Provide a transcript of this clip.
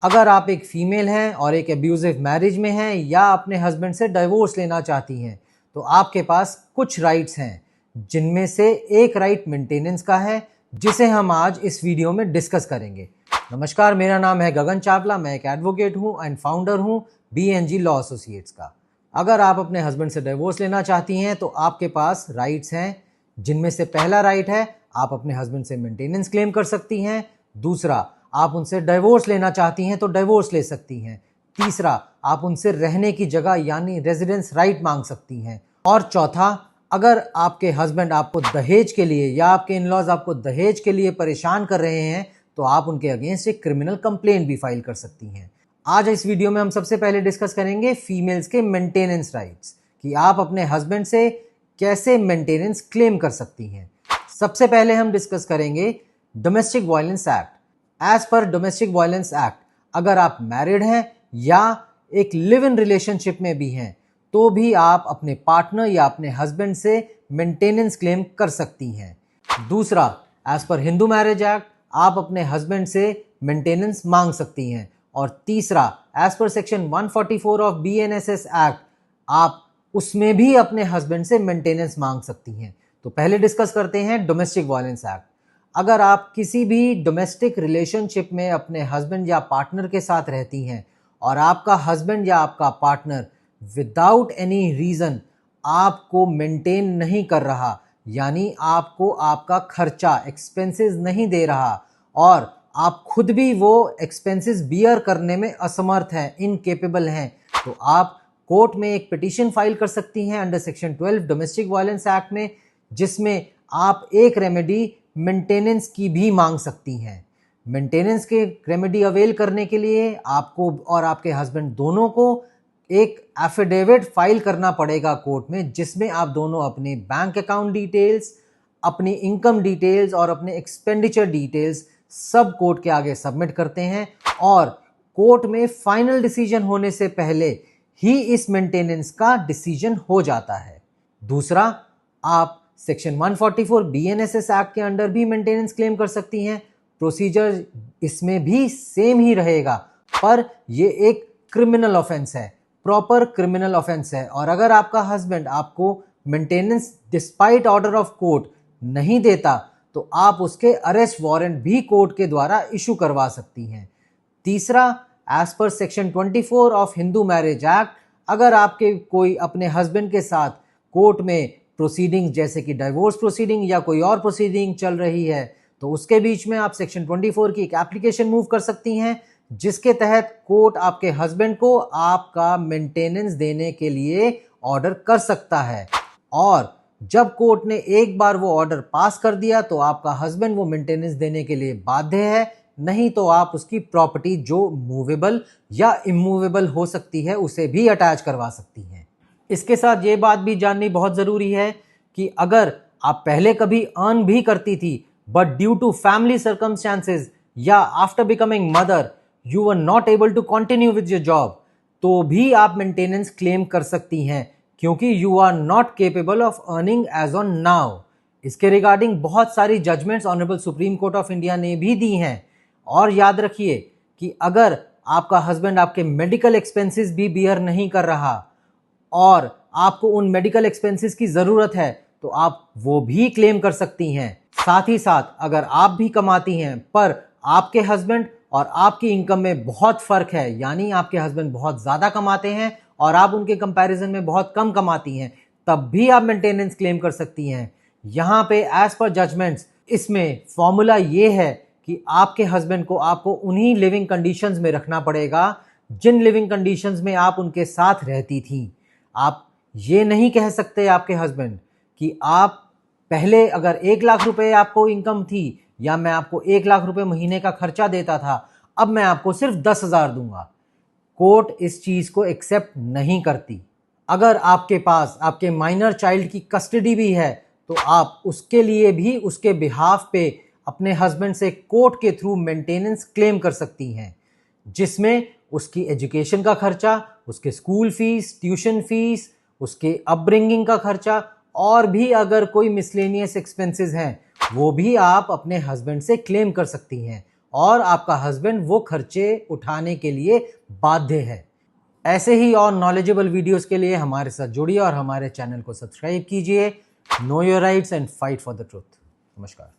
अगर आप एक फीमेल हैं और एक एब्यूजिव मैरिज में हैं या अपने हस्बैंड से डिवोर्स लेना चाहती हैं, तो आपके पास कुछ राइट्स हैं, जिनमें से एक राइट मेंटेनेंस का है, जिसे हम आज इस वीडियो में डिस्कस करेंगे। नमस्कार, मेरा नाम है गगन चावला, मैं एक एडवोकेट हूं एंड फाउंडर हूं BNG लॉ एसोसिएट्स का। अगर आप अपने हस्बैंड से डिवोर्स लेना चाहती हैं तो आपके पास राइट्स हैं, जिनमें से पहला राइट है आप अपने हस्बैंड से मेंटेनेंस क्लेम कर सकती हैं। दूसरा, आप उनसे डिवोर्स लेना चाहती हैं तो डिवोर्स ले सकती हैं। तीसरा, आप उनसे रहने की जगह यानी रेजिडेंस राइट मांग सकती हैं। और चौथा, अगर आपके हस्बैंड आपको दहेज के लिए या आपके इन-लॉज आपको दहेज के लिए परेशान कर रहे हैं तो आप उनके अगेंस्ट एक क्रिमिनल कंप्लेंट भी फाइल कर सकती हैं। आज इस वीडियो में हम सबसे पहले डिस्कस करेंगे फीमेल्स के मेंटेनेंस राइट्स, कि आप अपने हस्बैंड से कैसे मेंटेनेंस क्लेम कर सकती हैं। सबसे पहले हम डिस्कस करेंगे domestic violence act. As per domestic violence act, अगर आप मैरिड हैं या एक लिव इन रिलेशनशिप में भी हैं तो भी आप अपने पार्टनर या अपने हस्बैंड से मेंटेनेंस क्लेम कर सकती हैं। दूसरा, as per Hindu marriage act, आप अपने हस्बैंड से मेंटेनेंस मांग सकती हैं। और तीसरा, as per section 144 of BNSS act, आप उसमें भी अपने हस्बैंड से मेंटेनेंस मांग सकती हैं। तो पहले डिस्कस करते हैं डोमेस्टिक वायलेंस एक्ट। अगर आप किसी भी डोमेस्टिक रिलेशनशिप में अपने हस्बैंड या पार्टनर के साथ रहती हैं और आपका हस्बैंड या आपका पार्टनर विदाउट एनी रीज़न आपको मेंटेन नहीं कर रहा, यानी आपको आपका खर्चा एक्सपेंसेस नहीं दे रहा और आप खुद भी वो एक्सपेंसेस बियर करने में असमर्थ हैं, इनकेपेबल हैं, तो आप कोर्ट में एक पिटीशन फाइल कर सकती हैं under section 12 domestic violence act में, जिसमें आप एक रेमेडी मेंटेनेंस की भी मांग सकती हैं। मेंटेनेंस के रेमेडी अवेल करने के लिए आपको और आपके हस्बैंड दोनों को एक एफिडेविट फाइल करना पड़ेगा कोर्ट में, जिसमें आप दोनों अपने बैंक अकाउंट डिटेल्स, अपनी इनकम डिटेल्स और अपने एक्सपेंडिचर डिटेल्स सब कोर्ट के आगे सबमिट करते हैं और कोर्ट में फाइनल डिसीजन होने से पहले ही इस मेंटेनेंस का डिसीजन हो जाता है। दूसरा, आप सेक्शन 144 BNSS एक्ट के अंडर भी मेंटेनेंस क्लेम कर सकती हैं। प्रोसीजर इसमें भी सेम ही रहेगा, पर ये एक क्रिमिनल ऑफेंस है, प्रॉपर क्रिमिनल ऑफेंस है। और अगर आपका हस्बैंड आपको maintenance despite order of court नहीं देता तो आप उसके अरेस्ट वारंट भी कोर्ट के द्वारा इशू करवा सकती हैं। तीसरा, as per section 24 of Hindu marriage act, अगर आपके कोई अपने हस्बैंड के साथ कोर्ट में प्रोसीडिंग जैसे कि डिवोर्स प्रोसीडिंग या कोई और प्रोसीडिंग चल रही है तो उसके बीच में आप सेक्शन 24 की एक एप्लीकेशन मूव कर सकती हैं, जिसके तहत कोर्ट आपके हस्बैंड को आपका मेंटेनेंस देने के लिए ऑर्डर कर सकता है। और जब कोर्ट ने एक बार वो ऑर्डर पास कर दिया तो आपका हस्बैंड वो मेंटेनेंस देने के लिए बाध्य है, नहीं तो आप उसकी प्रॉपर्टी जो मूवेबल या इमूवेबल हो सकती है उसे भी अटैच करवा सकती हैं। इसके साथ ये बात भी जाननी बहुत ज़रूरी है कि अगर आप पहले कभी अर्न भी करती थी but due to family circumstances या after becoming mother you were not able to continue with your job, तो भी आप मेंटेनेंस क्लेम कर सकती हैं, क्योंकि you are not capable of earning as on now. इसके रिगार्डिंग बहुत सारी judgments honourable supreme court of India ने भी दी हैं। और याद रखिए कि अगर आपका हस्बैंड आपके मेडिकल एक्सपेंसेस भी बियर नहीं कर रहा और आपको उन मेडिकल एक्सपेंसेस की ज़रूरत है तो आप वो भी क्लेम कर सकती हैं। साथ ही साथ अगर आप भी कमाती हैं पर आपके हस्बैंड और आपकी इनकम में बहुत फ़र्क है, यानी आपके हस्बैंड बहुत ज़्यादा कमाते हैं और आप उनके कंपैरिजन में बहुत कम कमाती हैं, तब भी आप मेंटेनेंस क्लेम कर सकती हैं। यहाँ पे एज पर जजमेंट्स इसमें फॉर्मूला ये है कि आपके हस्बैंड को आपको उन्हीं लिविंग कंडीशंस में रखना पड़ेगा जिन लिविंग कंडीशंस में आप उनके साथ रहती थी। आप ये नहीं कह सकते आपके हस्बैंड कि आप पहले अगर 1 लाख रुपए आपको इनकम थी या मैं आपको 1 लाख रुपए महीने का खर्चा देता था, अब मैं आपको सिर्फ 10,000 दूंगा। कोर्ट इस चीज़ को एक्सेप्ट नहीं करती। अगर आपके पास आपके माइनर चाइल्ड की कस्टडी भी है तो आप उसके लिए भी उसके बिहाफ पे अपने हस्बैंड से कोर्ट के थ्रू मेंटेनेंस क्लेम कर सकती हैं, जिसमें उसकी एजुकेशन का खर्चा, उसके स्कूल फीस, ट्यूशन फीस, उसके अपब्रिंगिंग का खर्चा और भी अगर कोई मिसलेनियस एक्सपेंसेस हैं वो भी आप अपने हस्बैंड से क्लेम कर सकती हैं। और आपका हस्बैंड वो खर्चे उठाने के लिए बाध्य है। ऐसे ही और नॉलेजेबल वीडियोस के लिए हमारे साथ जुड़िए और हमारे चैनल को सब्सक्राइब कीजिए। Know your rights and fight for the truth. नमस्कार।